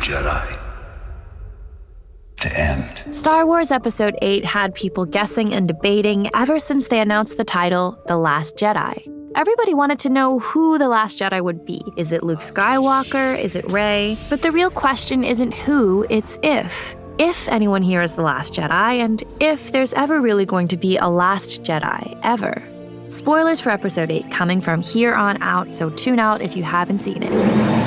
Jedi. To end. Star Wars Episode 8 had people guessing and debating ever since they announced the title, The Last Jedi. Everybody wanted to know who the Last Jedi would be. Is it Luke Skywalker? Is it Rey? But the real question isn't who, it's if. If anyone here is the Last Jedi, and if there's ever really going to be a Last Jedi, ever. Spoilers for Episode 8 coming from here on out, so tune out if you haven't seen it.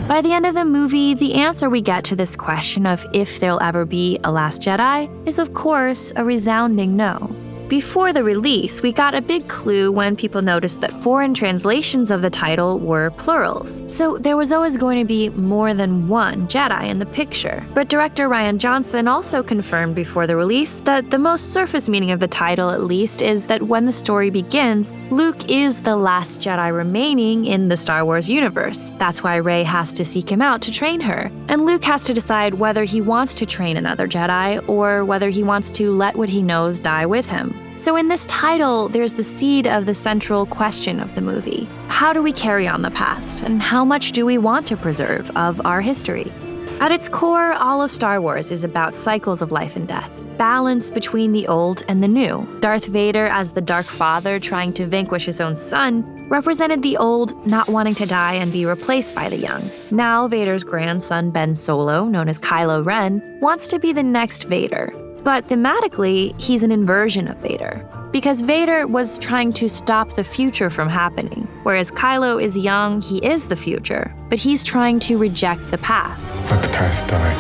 By the end of the movie, the answer we get to this question of if there'll ever be a Last Jedi is, of course, a resounding no. Before the release, we got a big clue when people noticed that foreign translations of the title were plurals. So there was always going to be more than one Jedi in the picture. But director Rian Johnson also confirmed before the release that the most surface meaning of the title, at least, is that when the story begins, Luke is the last Jedi remaining in the Star Wars universe. That's why Rey has to seek him out to train her. And Luke has to decide whether he wants to train another Jedi or whether he wants to let what he knows die with him. So in this title, there's the seed of the central question of the movie. How do we carry on the past, and how much do we want to preserve of our history? At its core, all of Star Wars is about cycles of life and death, balance between the old and the new. Darth Vader, as the Dark Father trying to vanquish his own son, represented the old not wanting to die and be replaced by the young. Now Vader's grandson Ben Solo, known as Kylo Ren, wants to be the next Vader. But thematically, he's an inversion of Vader. Because Vader was trying to stop the future from happening, whereas Kylo is young, he is the future, but he's trying to reject the past. Let the past die.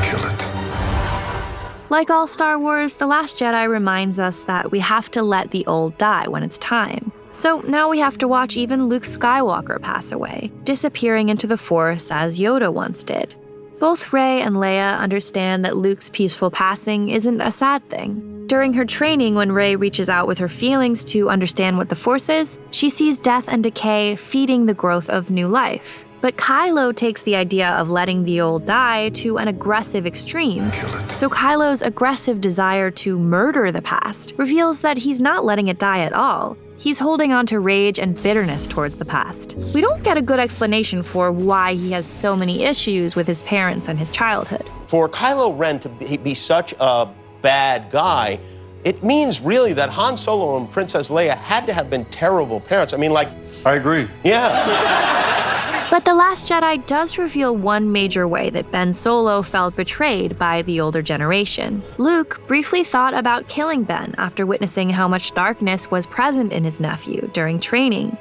Kill it. Like all Star Wars, The Last Jedi reminds us that we have to let the old die when it's time. So now we have to watch even Luke Skywalker pass away, disappearing into the Force as Yoda once did. Both Rey and Leia understand that Luke's peaceful passing isn't a sad thing. During her training, when Rey reaches out with her feelings to understand what the Force is, she sees death and decay feeding the growth of new life. But Kylo takes the idea of letting the old die to an aggressive extreme. So Kylo's aggressive desire to murder the past reveals that he's not letting it die at all. He's holding on to rage and bitterness towards the past. We don't get a good explanation for why he has so many issues with his parents and his childhood. For Kylo Ren to be such a bad guy, it means really that Han Solo and Princess Leia had to have been terrible parents. I mean, like... I agree. Yeah. But The Last Jedi does reveal one major way that Ben Solo felt betrayed by the older generation. Luke briefly thought about killing Ben after witnessing how much darkness was present in his nephew during training.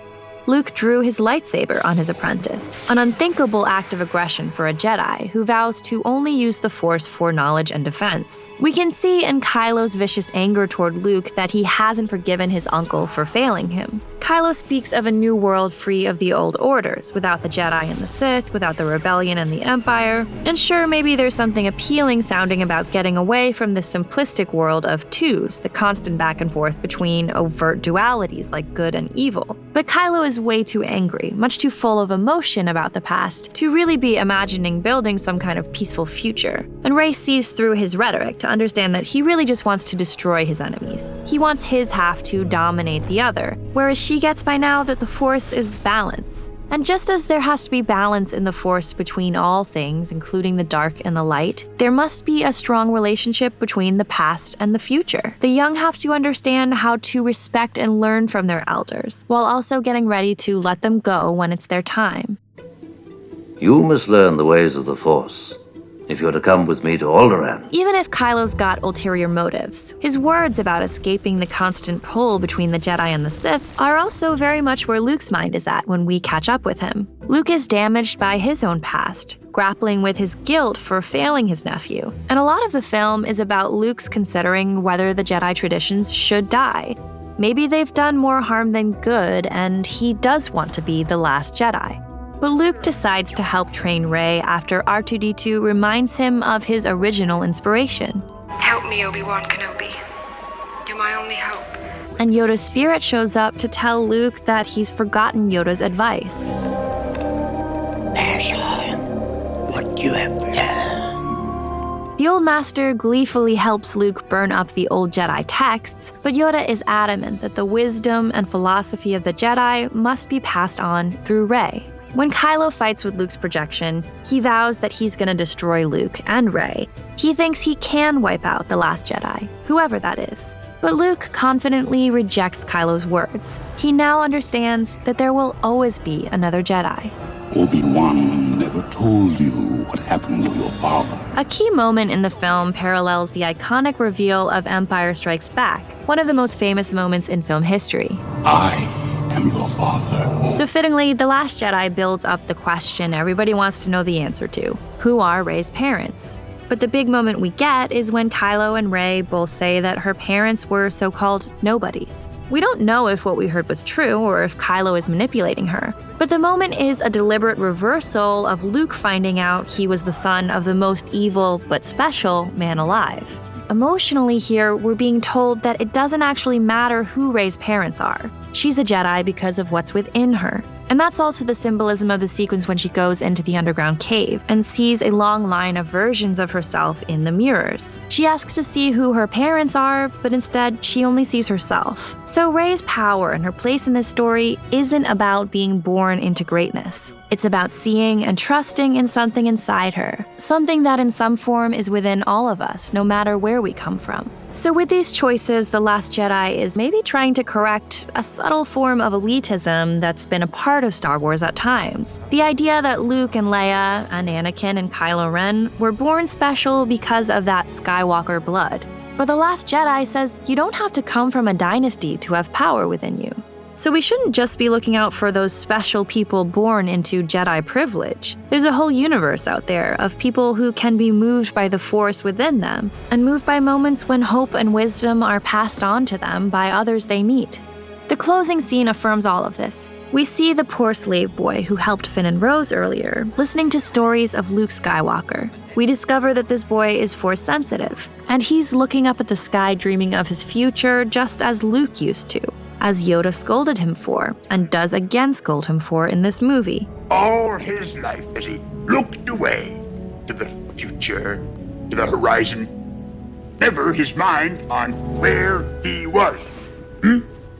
Luke drew his lightsaber on his apprentice, an unthinkable act of aggression for a Jedi who vows to only use the Force for knowledge and defense. We can see in Kylo's vicious anger toward Luke that he hasn't forgiven his uncle for failing him. Kylo speaks of a new world free of the old orders, without the Jedi and the Sith, without the Rebellion and the Empire. And sure, maybe there's something appealing sounding about getting away from the simplistic world of twos, the constant back and forth between overt dualities like good and evil. But Kylo is way too angry, much too full of emotion about the past, to really be imagining building some kind of peaceful future. And Rey sees through his rhetoric to understand that he really just wants to destroy his enemies. He wants his half to dominate the other, whereas she gets by now that the Force is balance. And just as there has to be balance in the Force between all things, including the dark and the light, there must be a strong relationship between the past and the future. The young have to understand how to respect and learn from their elders, while also getting ready to let them go when it's their time. You must learn the ways of the Force, if you're to come with me to Alderaan. Even if Kylo's got ulterior motives, his words about escaping the constant pull between the Jedi and the Sith are also very much where Luke's mind is at when we catch up with him. Luke is damaged by his own past, grappling with his guilt for failing his nephew. And a lot of the film is about Luke's considering whether the Jedi traditions should die. Maybe they've done more harm than good, and he does want to be the last Jedi. But Luke decides to help train Rey after R2-D2 reminds him of his original inspiration. Help me, Obi-Wan Kenobi. You're my only hope. And Yoda's spirit shows up to tell Luke that he's forgotten Yoda's advice. There's what you have learned. The old master gleefully helps Luke burn up the old Jedi texts, but Yoda is adamant that the wisdom and philosophy of the Jedi must be passed on through Rey. When Kylo fights with Luke's projection, he vows that he's gonna destroy Luke and Rey. He thinks he can wipe out the Last Jedi, whoever that is. But Luke confidently rejects Kylo's words. He now understands that there will always be another Jedi. Obi-Wan never told you what happened to your father. A key moment in the film parallels the iconic reveal of Empire Strikes Back, one of the most famous moments in film history. I am your father. So fittingly, The Last Jedi builds up the question everybody wants to know the answer to. Who are Rey's parents? But the big moment we get is when Kylo and Rey both say that her parents were so-called nobodies. We don't know if what we heard was true or if Kylo is manipulating her, but the moment is a deliberate reversal of Luke finding out he was the son of the most evil but special man alive. Emotionally here, we're being told that it doesn't actually matter who Rey's parents are. She's a Jedi because of what's within her. And that's also the symbolism of the sequence when she goes into the underground cave and sees a long line of versions of herself in the mirrors. She asks to see who her parents are, but instead she only sees herself. So Rey's power and her place in this story isn't about being born into greatness. It's about seeing and trusting in something inside her, something that in some form is within all of us, no matter where we come from. So with these choices, The Last Jedi is maybe trying to correct a subtle form of elitism that's been a part of Star Wars at times. The idea that Luke and Leia and Anakin and Kylo Ren were born special because of that Skywalker blood. But The Last Jedi says you don't have to come from a dynasty to have power within you. So we shouldn't just be looking out for those special people born into Jedi privilege. There's a whole universe out there of people who can be moved by the Force within them, and moved by moments when hope and wisdom are passed on to them by others they meet. The closing scene affirms all of this. We see the poor slave boy who helped Finn and Rose earlier, listening to stories of Luke Skywalker. We discover that this boy is Force sensitive, and he's looking up at the sky dreaming of his future just as Luke used to, as Yoda scolded him for, and does again scold him for in this movie. All his life as he looked away to the future, to the horizon, never his mind on where he was.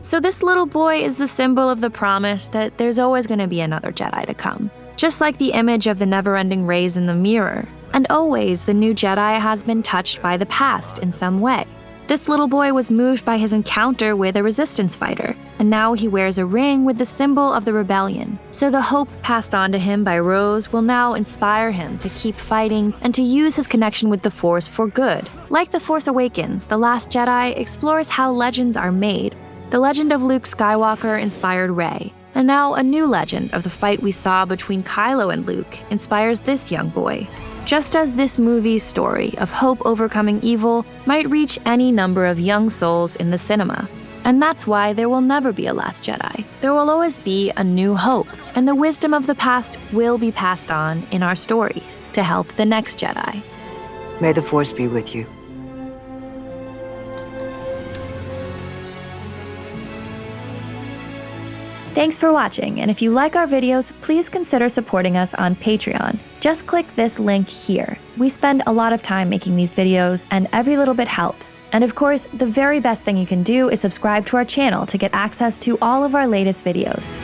So this little boy is the symbol of the promise that there's always going to be another Jedi to come. Just like the image of the never-ending rays in the mirror. And always the new Jedi has been touched by the past in some way. This little boy was moved by his encounter with a resistance fighter, and now he wears a ring with the symbol of the rebellion. So the hope passed on to him by Rose will now inspire him to keep fighting and to use his connection with the Force for good. Like The Force Awakens, The Last Jedi explores how legends are made. The legend of Luke Skywalker inspired Rey, and now a new legend of the fight we saw between Kylo and Luke inspires this young boy. Just as this movie's story of hope overcoming evil might reach any number of young souls in the cinema. And that's why there will never be a Last Jedi. There will always be a new hope, and the wisdom of the past will be passed on in our stories to help the next Jedi. May the Force be with you. Thanks for watching, and if you like our videos, please consider supporting us on Patreon. Just click this link here. We spend a lot of time making these videos, and every little bit helps. And of course, the very best thing you can do is subscribe to our channel to get access to all of our latest videos.